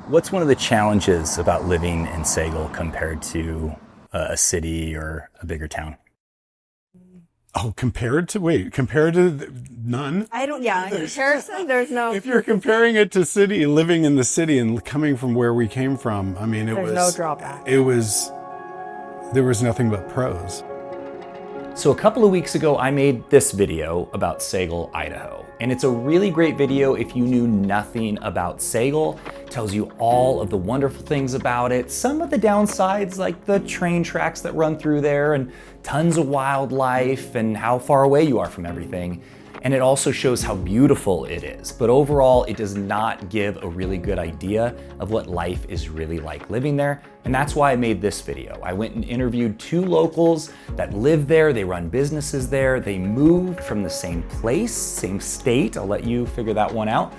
What's one of the challenges about living in Sagle compared to a city or a bigger town? Oh, compared to none? Comparison, there's no... If you're comparing it to city, living in the city and coming from where we came from, I mean, There's no drawback. there was nothing but pros. So a couple of weeks ago, I made this video about Sagle, Idaho. And it's a really great video if you knew nothing about Sagle. It tells you all of the wonderful things about it, some of the downsides like the train tracks that run through there and tons of wildlife and how far away you are from everything. And it also shows how beautiful it is. But overall, it does not give a really good idea of what life is really like living there. And that's why I made this video. I went and interviewed 2 locals that live there. They run businesses there. They moved from the same place, same state. I'll let you figure that one out.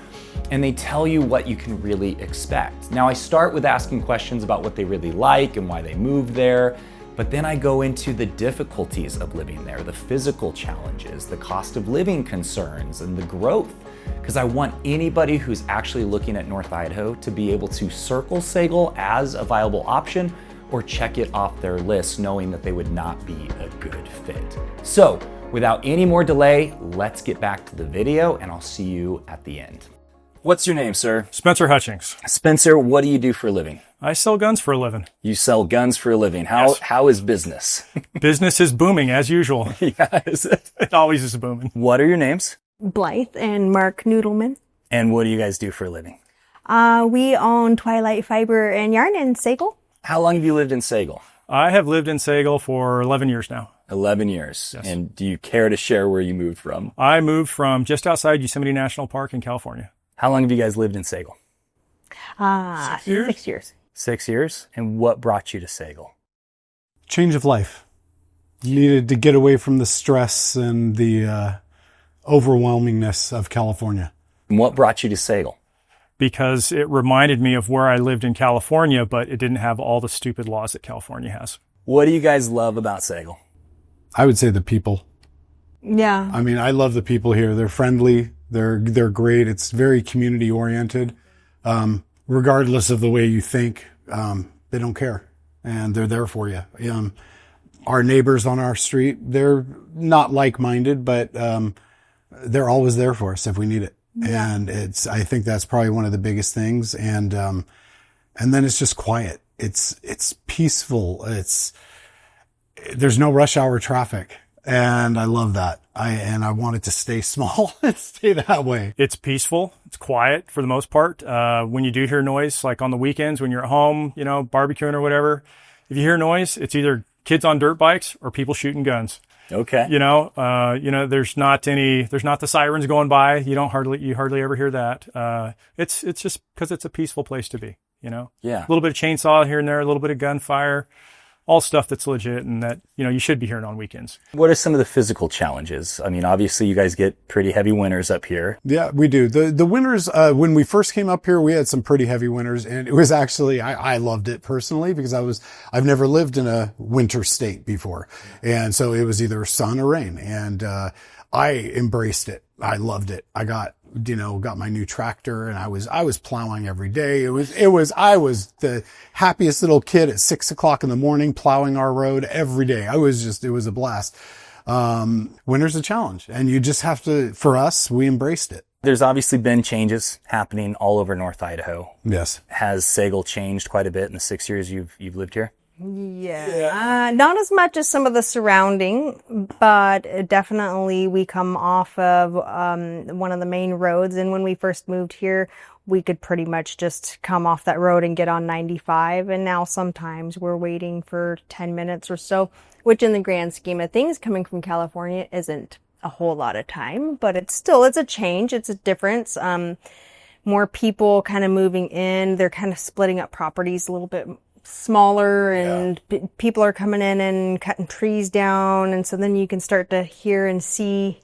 And they tell you what you can really expect. Now, I start with asking questions about what they really like and why they moved there. But then I go into the difficulties of living there, the physical challenges, the cost of living concerns, and the growth. Because I want anybody who's actually looking at North Idaho to be able to circle Sagle as a viable option or check it off their list knowing that they would not be a good fit. So without any more delay, let's get back to the video and I'll see you at the end. What's your name, sir? Spencer Hutchings. Spencer, what do you do for a living? I sell guns for a living. You sell guns for a living. Yes. How is business? Business is booming as usual. Yeah, is it? It always is booming. What are your names? Blythe and Mark Noodleman. And what do you guys do for a living? We own Twilight Fiber and Yarn in Sagle. How long have you lived in Sagle? I have lived in Sagle for 11 years now. 11 years. Yes. And do you care to share where you moved from? I moved from just outside Yosemite National Park in California. How long have you guys lived in Sagle? 6 years. 6 years. 6 years. And what brought you to Sagle? Change of life. Needed to get away from the stress and the overwhelmingness of California. And what brought you to Sagle? Because it reminded me of where I lived in California, but it didn't have all the stupid laws that California has. What do you guys love about Sagle? I would say the people. Yeah. I mean, I love the people here. They're friendly. They're great. It's very community oriented. Regardless of the way you think, they don't care and they're there for you. Our neighbors on our street, they're not like-minded, but, they're always there for us if we need it. Yeah. And I think that's probably one of the biggest things. And then it's just quiet. It's peaceful. There's no rush hour traffic. And I love that. I want it to stay small and stay that way. It's peaceful. It's quiet for the most part. When you do hear noise, like on the weekends when you're at home, barbecuing or whatever, if you hear noise, it's either kids on dirt bikes or people shooting guns. Okay. There's not the sirens going by. You hardly ever hear that. It's just because it's a peaceful place to be, Yeah. A little bit of chainsaw here and there, a little bit of gunfire. All stuff that's legit and that, you should be hearing on weekends. What are some of the physical challenges? I mean, obviously you guys get pretty heavy winters up here. Yeah, we do. The winters, when we first came up here, we had some pretty heavy winters and it was actually, I loved it personally because I've never lived in a winter state before. And so it was either sun or rain and, I embraced it. I loved it. I got my new tractor and I was plowing every day. I was the happiest little kid at 6 o'clock in the morning plowing our road every day. It was a blast. Winter's a challenge and you just have to, for us, we embraced it. There's obviously been changes happening all over North Idaho. Yes. Has Sagle changed quite a bit in the 6 years you've lived here? Yeah. Not as much as some of the surrounding, but definitely we come off of one of the main roads. And when we first moved here, we could pretty much just come off that road and get on 95. And now sometimes we're waiting for 10 minutes or so, which in the grand scheme of things, coming from California isn't a whole lot of time, but it's a change. It's a difference. More people kind of moving in. They're kind of splitting up properties a little bit smaller and people are coming in and cutting trees down. And so then you can start to hear and see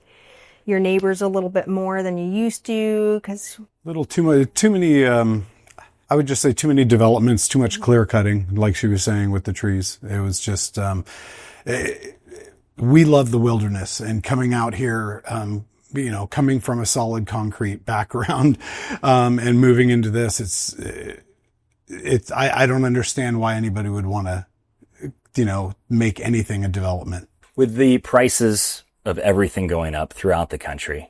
your neighbors a little bit more than you used to. Too many, I would just say too many developments, too much clear cutting, like she was saying with the trees. It was just, we love the wilderness and coming out here, coming from a solid concrete background, and moving into this, I don't understand why anybody would want to, make anything a development. With the prices of everything going up throughout the country,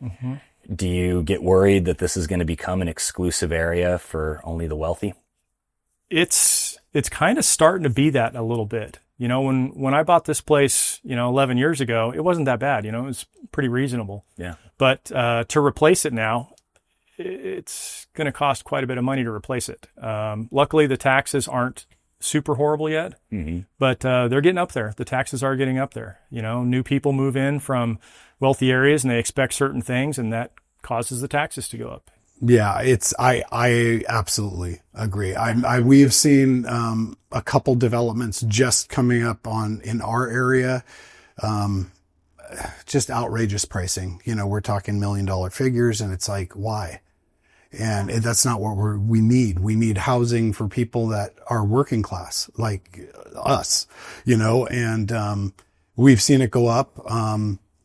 do you get worried that this is going to become an exclusive area for only the wealthy? It's kind of starting to be that a little bit. When I bought this place, 11 years ago, it wasn't that bad. It was pretty reasonable. Yeah. But to replace it now, it's going to cost quite a bit of money to replace it. Luckily, the taxes aren't super horrible yet, but they're getting up there. The taxes are getting up there. New people move in from wealthy areas and they expect certain things, and that causes the taxes to go up. Yeah, I absolutely agree. We've seen a couple developments just coming up in our area. Just outrageous pricing. We're talking $1 million figures, and it's like, why? And that's not what we need. We need housing for people that are working class, like us, and we've seen it go up.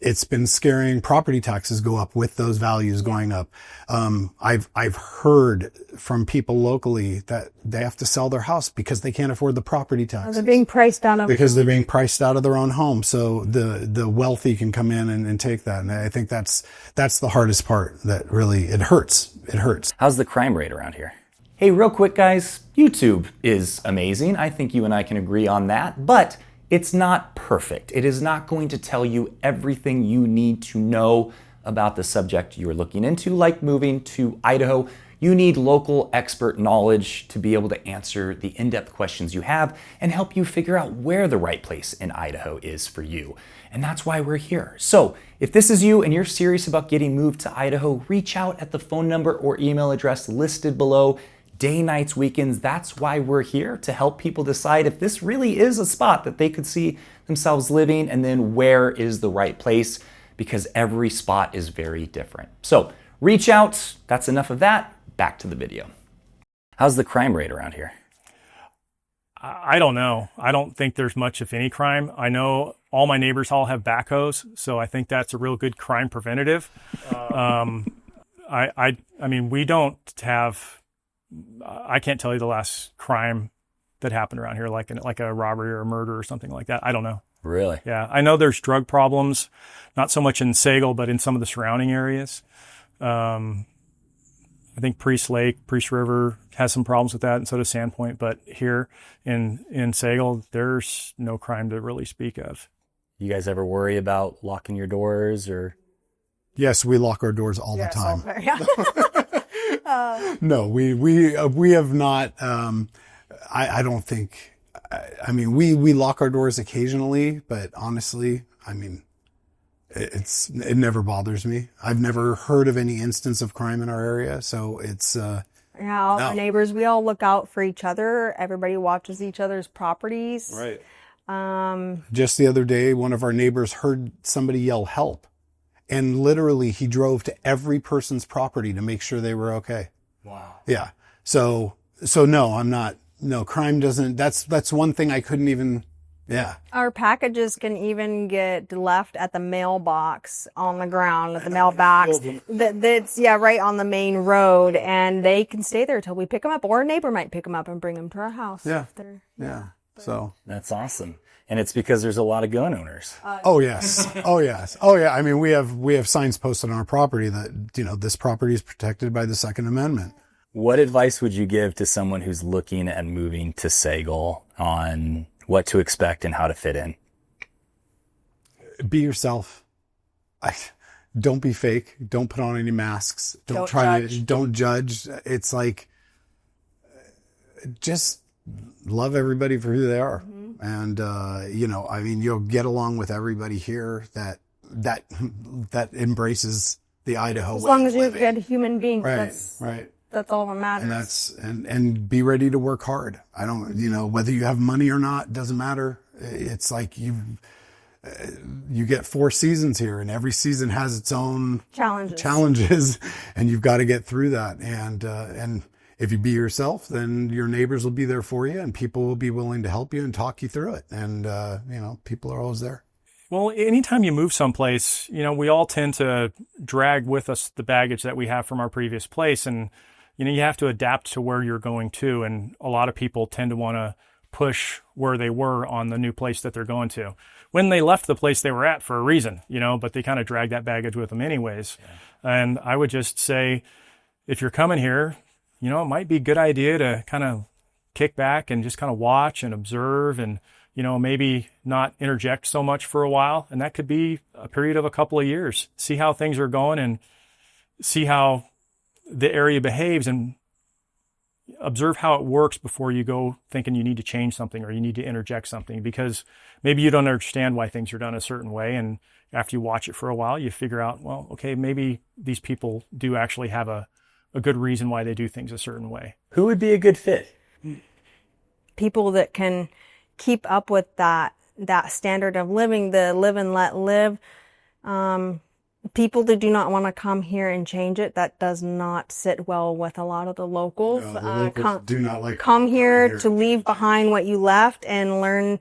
It's been scaring property taxes go up with those values going up. I've heard from people locally that they have to sell their house because they can't afford the property taxes. They're being priced out of because they're being priced out of their own home. So the wealthy can come in and take that. And I think that's the hardest part. That really, it hurts. It hurts. How's the crime rate around here? Hey, real quick, guys, YouTube is amazing. I think you and I can agree on that, but it's not perfect. It is not going to tell you everything you need to know about the subject you're looking into, like moving to Idaho. You need local expert knowledge to be able to answer the in-depth questions you have and help you figure out where the right place in Idaho is for you. And that's why we're here. So if this is you and you're serious about getting moved to Idaho, reach out at the phone number or email address listed below. Day, nights, weekends, that's why we're here, to help people decide if this really is a spot that they could see themselves living, and then where is the right place, because every spot is very different. So reach out. That's enough of that. Back to the video. How's the crime rate around here? I don't know. I don't think there's much, if any, crime. I know all my neighbors all have backhoes, so I think that's a real good crime preventative. I mean, we don't have... I can't tell you the last crime that happened around here, like a robbery or a murder or something like that. I don't know. Really? Yeah. I know there's drug problems, not so much in Sagle, but in some of the surrounding areas. I think Priest Lake, Priest River has some problems with that, and so does Sandpoint. But here in Sagle, there's no crime to really speak of. You guys ever worry about locking your doors or? Yes, we lock our doors all the time. Yeah. No, we have not. I don't think. I mean, we lock our doors occasionally, but honestly, I mean, it never bothers me. I've never heard of any instance of crime in our area, so it's. Yeah, all our neighbors, we all look out for each other. Everybody watches each other's properties. Right. Just the other day, one of our neighbors heard somebody yell "help." And literally, he drove to every person's property to make sure they were okay. Wow. Yeah. So no, I'm not. No, crime doesn't. That's one thing I couldn't even. Yeah. Our packages can even get left at the mailbox on the ground at the mailbox. That's right on the main road, and they can stay there till we pick them up, or a neighbor might pick them up and bring them to our house. Yeah. Yeah. So that's awesome. And it's because there's a lot of gun owners. Oh yes. Oh yes. Oh yeah. I mean, we have signs posted on our property that, this property is protected by the Second Amendment. What advice would you give to someone who's looking at moving to Sagle on what to expect and how to fit in? Be yourself. Don't be fake. Don't put on any masks. Don't judge. It's like, just love everybody for who they are. Mm-hmm. And, I mean, you'll get along with everybody here that embraces the Idaho way. As long as you're a good human being. Right. That's all that matters. And be ready to work hard. I don't, whether you have money or not, doesn't matter. It's like you get 4 seasons here, and every season has its own challenges, and you've got to get through that. And if you be yourself, then your neighbors will be there for you, and people will be willing to help you and talk you through it. And, people are always there. Well, anytime you move someplace, we all tend to drag with us the baggage that we have from our previous place. And, you have to adapt to where you're going to. And a lot of people tend to want to push where they were on the new place that they're going to, when they left the place they were at for a reason, but they kind of drag that baggage with them anyways. Yeah. And I would just say, if you're coming here, it might be a good idea to kind of kick back and just kind of watch and observe, and maybe not interject so much for a while. And that could be a period of a couple of years. See how things are going and see how the area behaves, and observe how it works before you go thinking you need to change something or you need to interject something, because maybe you don't understand why things are done a certain way. And after you watch it for a while, you figure out, well, okay, maybe these people do actually have a good reason why they do things a certain way. Who would be a good fit? People that can keep up with that standard of living, the live and let live. People that do not want to come here and change it, that does not sit well with a lot of the locals. No, the locals do not like come here to leave behind what you left and learn,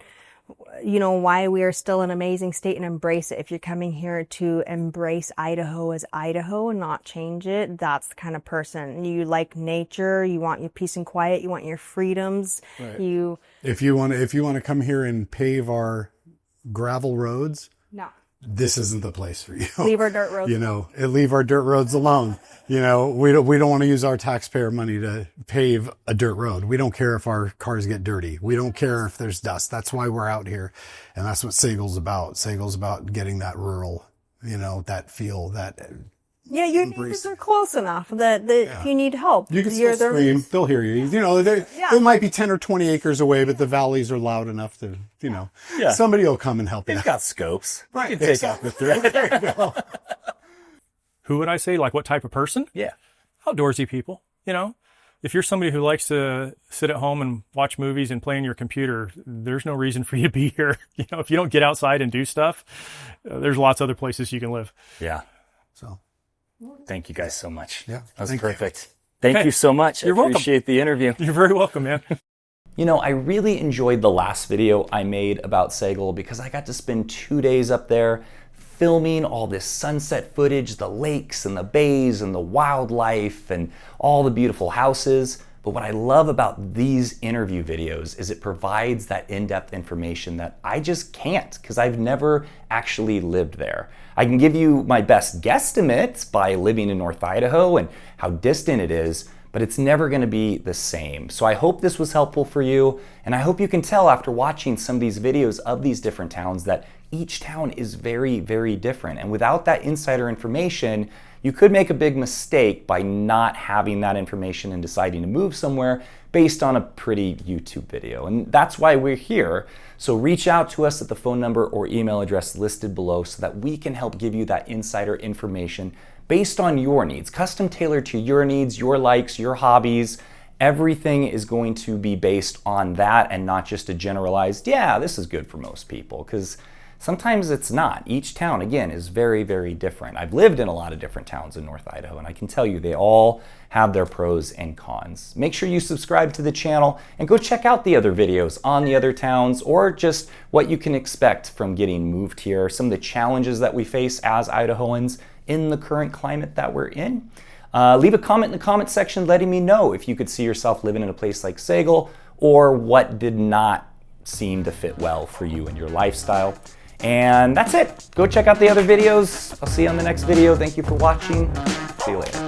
why we are still an amazing state, and embrace it. If you're coming here to embrace Idaho as Idaho and not change it, that's the kind of person. You like nature, you want your peace and quiet, you want your freedoms. Right. If you want to come here and pave our gravel roads, no, this isn't the place for you. Leave our dirt roads. Leave our dirt roads alone. We don't want to use our taxpayer money to pave a dirt road. We don't care if our cars get dirty. We don't care if there's dust. That's why we're out here. And that's what Sagle's about. Sagle's about getting that rural, that feel, that. Yeah, your neighbors are close enough that if you need help, you can still scream. They'll hear you. They might be 10 or 20 acres away, but the valleys are loud enough to, somebody will come and help you. They've got scopes. Right. You can take out the thread. There you go. Who would I say? Like, what type of person? Yeah. Outdoorsy people. If you're somebody who likes to sit at home and watch movies and play on your computer, there's no reason for you to be here. If you don't get outside and do stuff, there's lots of other places you can live. Yeah. So. Thank you guys so much. Yeah. That was perfect. Thank you so much. You're welcome. Appreciate the interview. You're very welcome, man. I really enjoyed the last video I made about Sagle because I got to spend 2 days up there filming all this sunset footage, the lakes and the bays and the wildlife and all the beautiful houses. But what I love about these interview videos is it provides that in-depth information that I just can't, because I've never actually lived there. I can give you my best guesstimates by living in North Idaho and how distant it is, but it's never going to be the same. So I hope this was helpful for you, and I hope you can tell after watching some of these videos of these different towns that each town is very, very different. And without that insider information, you could make a big mistake by not having that information and deciding to move somewhere based on a pretty YouTube video. And that's why we're here. So reach out to us at the phone number or email address listed below so that we can help give you that insider information based on your needs, custom tailored to your needs, your likes, your hobbies. Everything is going to be based on that and not just a generalized, yeah, this is good for most people, because sometimes it's not. Each town, again, is very, very different. I've lived in a lot of different towns in North Idaho, and I can tell you they all have their pros and cons. Make sure you subscribe to the channel and go check out the other videos on the other towns, or just what you can expect from getting moved here, some of the challenges that we face as Idahoans in the current climate that we're in. Leave a comment in the comment section letting me know if you could see yourself living in a place like Sagle, or what did not seem to fit well for you and your lifestyle. And that's it. Go check out the other videos. I'll see you on the next video. Thank you for watching. See you later.